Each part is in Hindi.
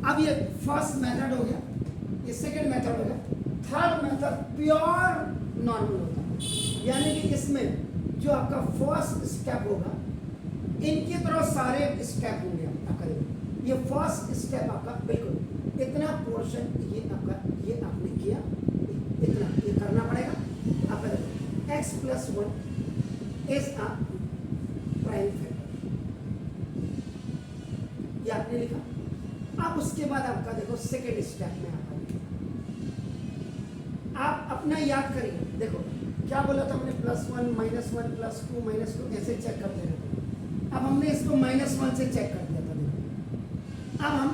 अब ये फर्स्ट मेथड हो गया, ये सेकंड मेथड हो गया। थर्ड मेथड प्योर नॉर्मल होता है, यानी कि इसमें जो आपका फर्स्ट स्टेप होगा इनकी तरह सारे स्टेप होंगे आपका। देखो ये फर्स्ट स्टेप आपका बिल्कुल इतना पोर्शन ये आपका, ये आपने किया इतना, ये करना पड़ेगा आपका। देखो x plus 1 is a prime factor, ये आपने लिखा। अब उसके बाद आपका देखो सेकेंड स्टेप में आपका आप अपना याद करिए। देखो क्या बोला था हमने, +1 -1 +2 -2 ऐसे चेक करते रहते। अब हमने इसको -1 से चेक कर दिया था। देखो अब हम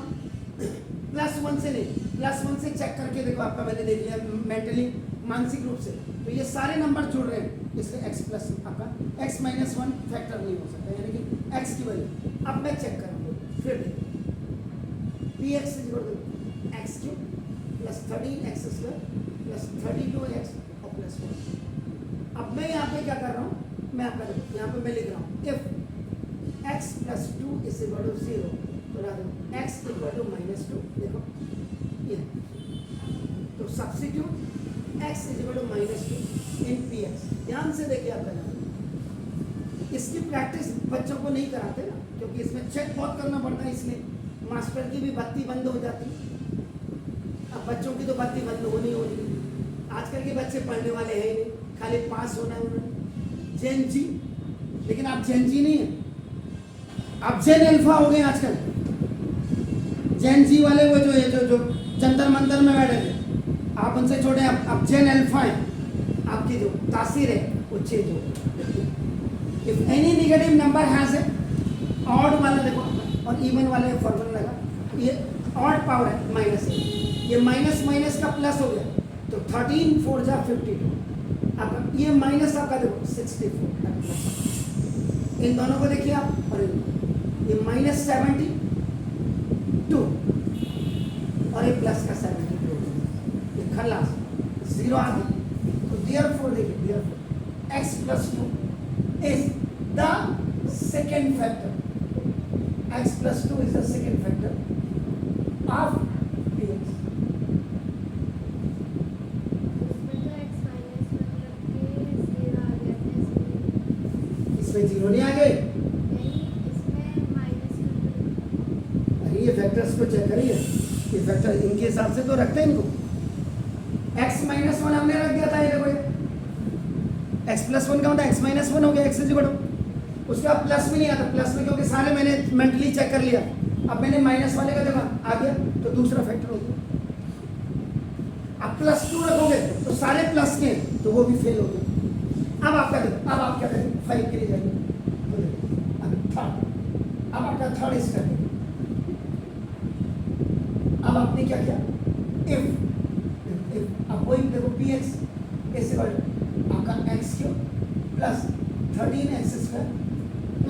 +1 से नहीं, +1 से चेक करके देखो आपका मैंने देख लिया मेंटली, मानसिक रूप से। तो ये सारे नंबर जुड़ रहे हैं, इसलिए x प्लस आपका x -1 फैक्टर नहीं हो सकता, यानी कि x की वैल्यू। अब मैं चेक करूँगा, फिर देखो px = x³ + 13x² + 32x और +1। अब मैं यहाँ पे क्या कर रहा हूँ, मैं आपका देखो यहाँ पे मैं लिख रहा हूँ if x + 2 = 0, तो ना देखो x = -2। देखो ये तो सब्स्टिट्यूट x = -2 इन px। ध्यान से देखिए आपका नाम, इसकी प्रैक्टिस बच्चों को नहीं कराते ना, क्योंकि इसमें चेक बहुत करना पड़ता है, इसलिए मास्टर की भी बत्ती बंद हो जाती है। अब बच्चों की तो बत्ती बंद होनी होनी, आजकल के बच्चे पढ़ने वाले हैं ही नहीं, खाली पास होना है उन्होंने, जेन जी। लेकिन आप जेन जी नहीं है, आप जेन अल्फा हो गए आजकल। जेन जी वाले वो जो है जो जंतर मंतर में बैठे थे, आप उनसे छोड़े, आप जेन अल्फा हैं। आपकी जो तासीर है वो चेंज हो गई। If any negative number has a odd वाला देखो और इवन वाले फॉर्मूला लगा, ये ऑड पावर है -1, ये माइनस माइनस का प्लस हो गया, तो 13 4 जा 52। अब ये माइनस आपका देखो 64, इन दोनों को देखिए आप, और ये -72 और ये प्लस का 72, ये खलास 0 आ गया। तो देयरफॉर देखिए, therefore x + 2 is the second factor, x + 2 is the second factor of px। इसमें 0 नहीं आ गए, अरे ये फैक्टर्स को चेक करिए, ये फैक्टर इनके हिसाब से तो रखते हैं इनको। x -1 हमने रख दिया था, ये देखो x + 1 का होता है x -1 हो गया, x = उसका प्लस में नहीं आता, प्लस में क्योंकि सारे मैंने मेंटली चेक कर लिया। अब मैंने माइनस वाले का देखा आ गया, तो दूसरा फैक्टर हो गया। अब +2 रखोगे तो सारे प्लस के, तो वो भी फेल हो गए। अब आपका देखो, अब आप क्या करेंगे, 5 के लिए जाएंगे, अब आपका थर्ड स्टेप। अब आपने क्या किया, इफ अब वही देखो px = आपका x³ + 13x² +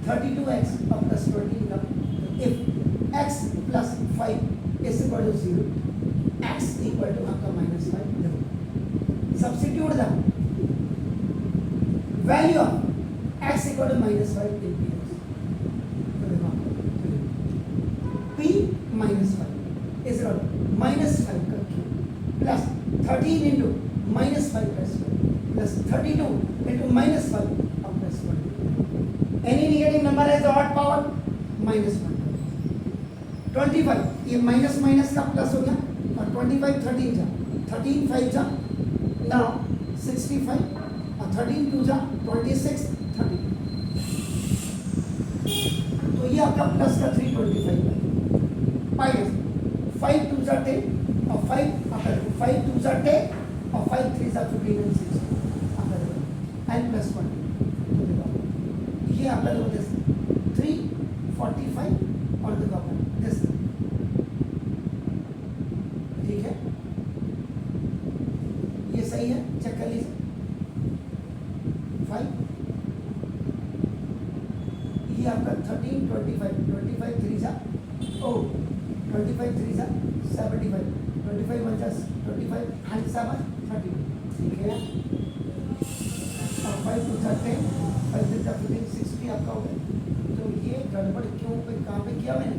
32x और +20 का। if x + 5 = 0, x = आपका -5। देखो substitute the value of x = -5 in px। तो देखो p -5 is -5 का क्यूब प्लस 13 into -5 का स्क्वायर प्लस 32 into -5 और +1। एनी नेगेटिव नंबर है तो ऑड पावर -1। 25 ये माइनस माइनस का प्लस हो गया, और 25 13 जा 13 5 जा नाउ 65 और 13 2 जा 26 30। तो ये आपका प्लस का 325 है, माइनस 5 2 जा 10 और 5 2 जा 10 और 5 3 जा 15 and 6 and +1। ये आपका देखो 345 और देखो आपका दिस, ठीक है, ये सही है, चेक कर लीजिए। 5 ये आपका 13 25 3 जा 25 3 जा 75 25 1 जा 25 and 7 30, ठीक है। और 5 2 10 5 3 15 60 आपका हो गया। तो ये गड़बड़ क्यों पे कहाँ पे किया मैंने,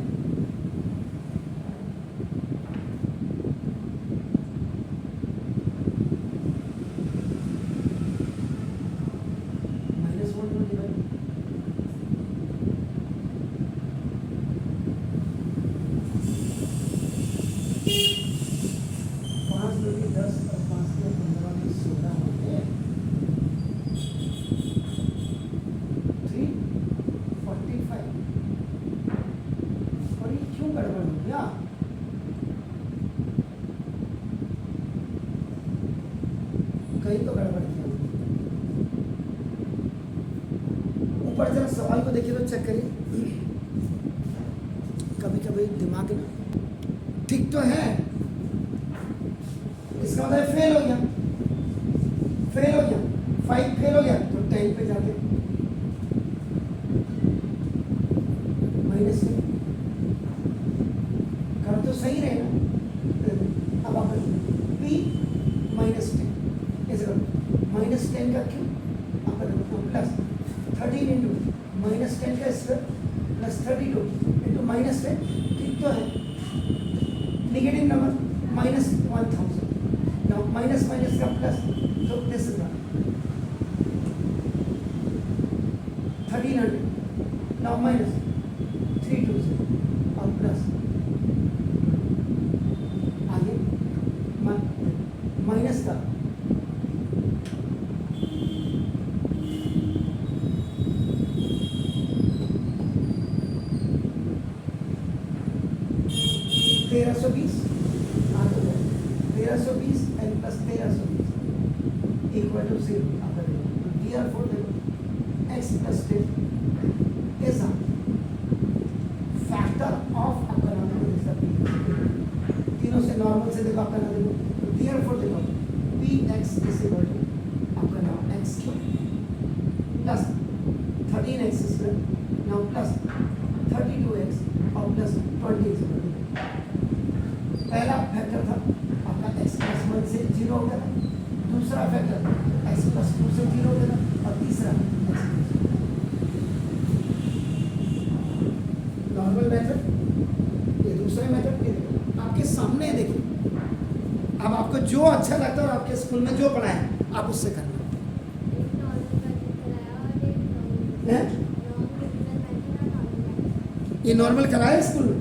क्यों गड़बड़ हो गया? कहीं तो गड़बड़ किया। ऊपर जरा सवाल को देखिए तो चेक करिए। कभी कभी दिमाग ना ठीक तो है, इसका मतलब फेल हो गया, फेल हो गया, 5 फेल हो गया तो 10 पे जाके माइनस में कर तो सही रहे ना। अब आप p माइनस 10 ऐसे करो, माइनस 10 का क्यों आप प्लस 13 इंटू माइनस 10 का स्क्वायर प्लस 32 इंटू माइनस 10 ठीक तो है। Negative number minus 1000 now minus minus का प्लस तो दिस इज 1300 now माइनस 320 और प्लस आगे माइनस का तेरह सौ बीस 1320 and plus 1320 equal to 0। Therefore x plus 10 is a factor of आपका नाम देखो, तीनों से नॉर्मल से देखो आपका नाम देखो। Therefore देखो px is equal to आपका नाम x plus 13x square now plus 32x और plus 20x। पहला फैक्टर था आपका x प्लस 1 से 0 हो गया था, दूसरा फैक्टर x प्लस 2 से 0 हो गया था और तीसरा x नॉर्मल मेथड। ये दूसरे मेथड के आपके सामने है, देखिए। अब आपको जो अच्छा लगता है और आपके स्कूल में जो पढ़ाए आप उससे करना है। ये नॉर्मल कराया स्कूल में?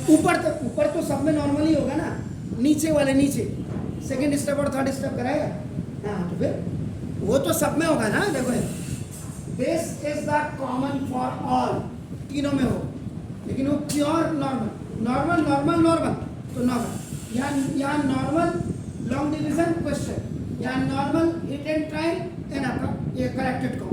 ऊपर तो सब में नॉर्मल ही होगा ना, नीचे वाले नीचे सेकंड स्टेप और थर्ड स्टेप कराएगा। हाँ तो फिर वो तो सब में होगा ना। देखो this is the common for all, तीनों में हो, लेकिन वो pure normal normal normal normal तो नॉर्मल यहाँ नॉर्मल लॉन्ग डिवीजन क्वेश्चन, यहाँ normal hit and try and आपका ये करेक्टेड कॉमन।